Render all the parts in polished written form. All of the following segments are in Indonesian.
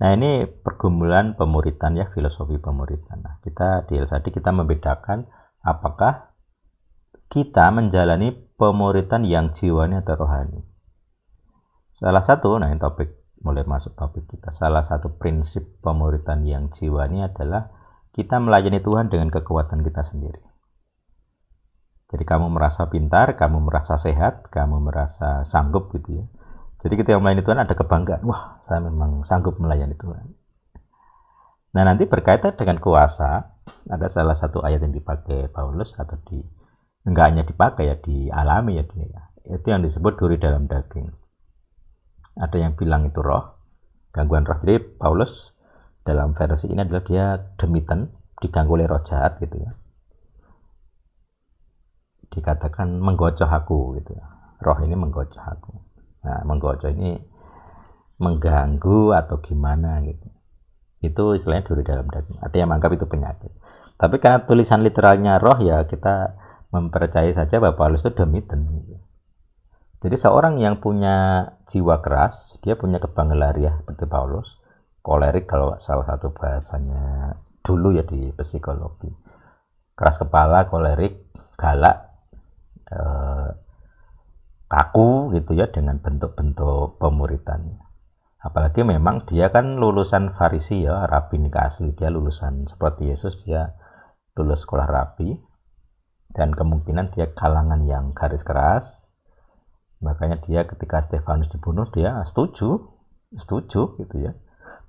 Nah, ini pergumulan pemuritan ya, filosofi pemuritan. Nah, kita di LSAD kita membedakan apakah kita menjalani pemuritan yang jiwani atau rohani. Salah satu, nah ini mulai masuk topik kita. Salah satu prinsip pemuritan yang jiwani adalah kita melayani Tuhan dengan kekuatan kita sendiri. Jadi kamu merasa pintar, kamu merasa sehat, kamu merasa sanggup gitu ya. Jadi ketika melayani Tuhan ada kebanggaan, wah saya memang sanggup melayani Tuhan. Nah nanti berkaitan dengan kuasa, ada salah satu ayat yang dipakai Paulus atau enggak hanya dipakai ya, dialami ya dia. Itu yang disebut duri dalam daging. Ada yang bilang itu roh, gangguan roh. Jadi Paulus dalam versi ini adalah dia demiten, diganggu oleh roh jahat gitu ya. Dikatakan menggocoh aku gitu ya. Roh ini menggocoh aku. Nah, menggocoh ini mengganggu atau gimana gitu. Itu istilahnya duri dalam daging. Ada yang menganggap itu penyakit. Tapi karena tulisan literalnya roh ya kita mempercayai saja bahwa Paulus itu demiten. Gitu. Jadi seorang yang punya jiwa keras, dia punya kebangelariah seperti Paulus, kolerik kalau salah satu bahasanya dulu ya di psikologi. Keras kepala, kolerik, galak, kaku gitu ya dengan bentuk-bentuk pemuritannya. Apalagi memang dia kan lulusan Farisi ya, rabbinika asli, dia lulusan seperti Yesus, dia lulus sekolah rabi dan kemungkinan dia kalangan yang garis keras. Makanya dia ketika Stefanus dibunuh dia setuju gitu ya.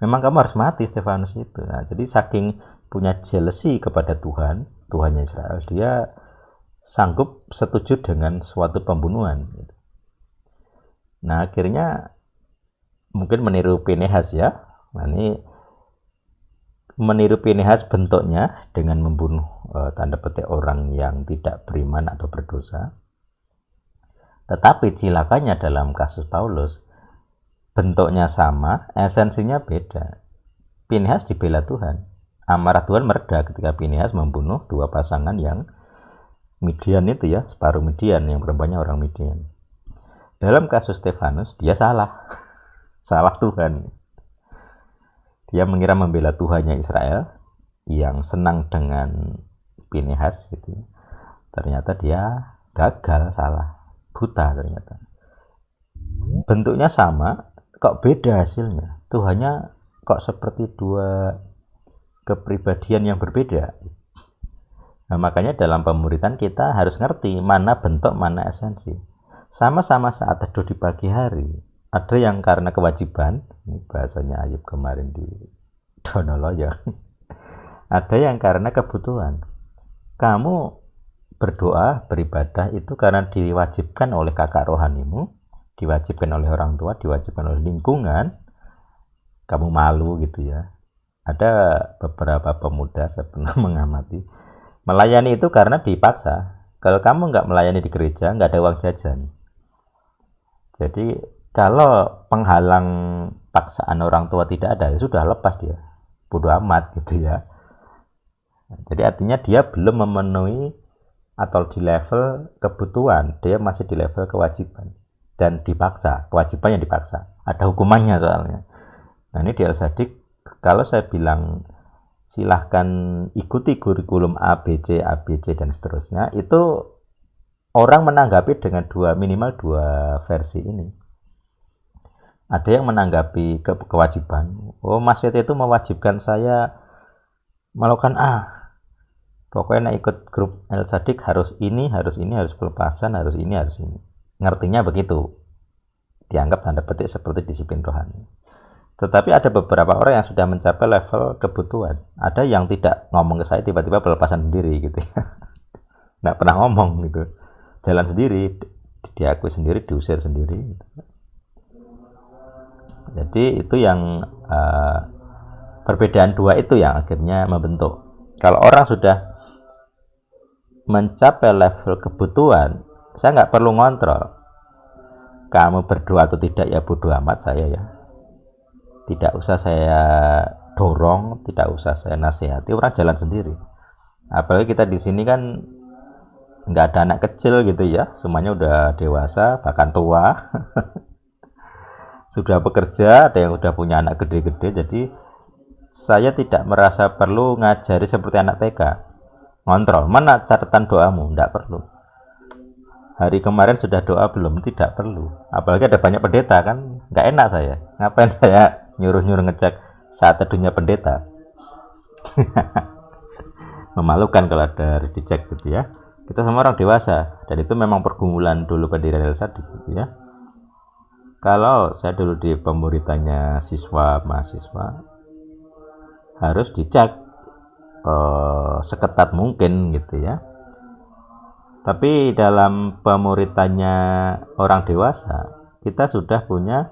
Memang kamu harus mati Stefanus itu. Nah, jadi saking punya jealousy kepada Tuhan, Tuhannya Israel, dia sanggup setuju dengan suatu pembunuhan. Nah akhirnya mungkin meniru Pinehas ya. Nah ini meniru Pinehas bentuknya dengan membunuh tanda petik orang yang tidak beriman atau berdosa. Tetapi cilakanya dalam kasus Paulus, bentuknya sama, esensinya beda. Pinehas dibela Tuhan. Amarah Tuhan mereda ketika Pinehas membunuh dua pasangan yang Midian itu ya, separuh Midian, yang perempuannya orang Midian. Dalam kasus Stefanus, dia salah. Salah Tuhan. Dia mengira membela Tuhannya Israel, yang senang dengan Pinehas gitu. Ternyata dia gagal, salah. Buta ternyata. Bentuknya sama, kok beda hasilnya. Tuhannya kok seperti dua kepribadian yang berbeda. Nah, makanya dalam pemuritan kita harus ngerti mana bentuk, mana esensi. Sama-sama saat teduh di pagi hari. Ada yang karena kewajiban, ini bahasanya Ayub kemarin di Donoloyo. Ada yang karena kebutuhan. Kamu berdoa, beribadah itu karena diwajibkan oleh kakak rohanimu, diwajibkan oleh orang tua, diwajibkan oleh lingkungan. Kamu malu gitu ya. Ada beberapa pemuda saya pernah mengamati, melayani itu karena dipaksa. Kalau kamu nggak melayani di gereja, nggak ada uang jajan. Jadi kalau penghalang paksaan orang tua tidak ada, ya sudah lepas dia. Bodoh amat gitu ya. Jadi artinya dia belum memenuhi atau di level kebutuhan, dia masih di level kewajiban. Dan dipaksa, kewajibannya dipaksa. Ada hukumannya soalnya. Nah ini di LSAD, kalau saya bilang silahkan ikuti kurikulum ABC, dan seterusnya, itu orang menanggapi dengan minimal dua versi ini. Ada yang menanggapi kewajiban. Oh, Mas Yeti itu mewajibkan saya melakukan A. Pokoknya ikut grup LSAD harus ini, harus pelepasan, harus ini. Ngertinya begitu. Dianggap tanda petik seperti disiplin rohani. Tetapi ada beberapa orang yang sudah mencapai level kebutuhan. Ada yang tidak ngomong ke saya, tiba-tiba pelepasan sendiri gitu ya. Nggak pernah ngomong gitu. Jalan sendiri, diakui sendiri, diusir sendiri gitu. Jadi itu yang perbedaan dua itu yang akhirnya membentuk. Kalau orang sudah mencapai level kebutuhan, saya nggak perlu ngontrol. Kamu berdoa atau tidak ya bodo amat saya ya. Tidak usah saya dorong, tidak usah saya nasihati, orang jalan sendiri. Apalagi kita di sini kan nggak ada anak kecil gitu ya, semuanya udah dewasa bahkan tua. sudah bekerja, ada yang sudah punya anak gede-gede, jadi saya tidak merasa perlu ngajari seperti anak TK. Ngontrol, mana catatan doamu? Tidak perlu. Hari kemarin sudah doa belum? Tidak perlu. Apalagi ada banyak pendeta kan, nggak enak saya. Ngapain saya nyuruh-nyuruh ngecek saat teduhnya pendeta? Memalukan kalau ada harus dicek gitu ya. Kita semua orang dewasa, dan itu memang pergumulan dulu pendirian El Sadik gitu ya. Kalau saya dulu di pemuritannya siswa mahasiswa, harus dicek seketat mungkin gitu ya. Tapi dalam pemuritannya orang dewasa, kita sudah punya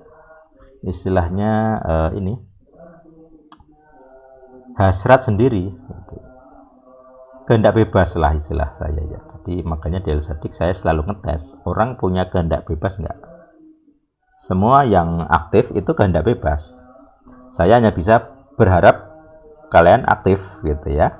istilahnya ini hasrat sendiri gitu. Kehendak bebas lah istilah saya ya. Jadi makanya di El Sadik saya selalu ngetes orang punya kehendak bebas enggak. Semua yang aktif itu kehendak bebas. Saya hanya bisa berharap kalian aktif gitu ya.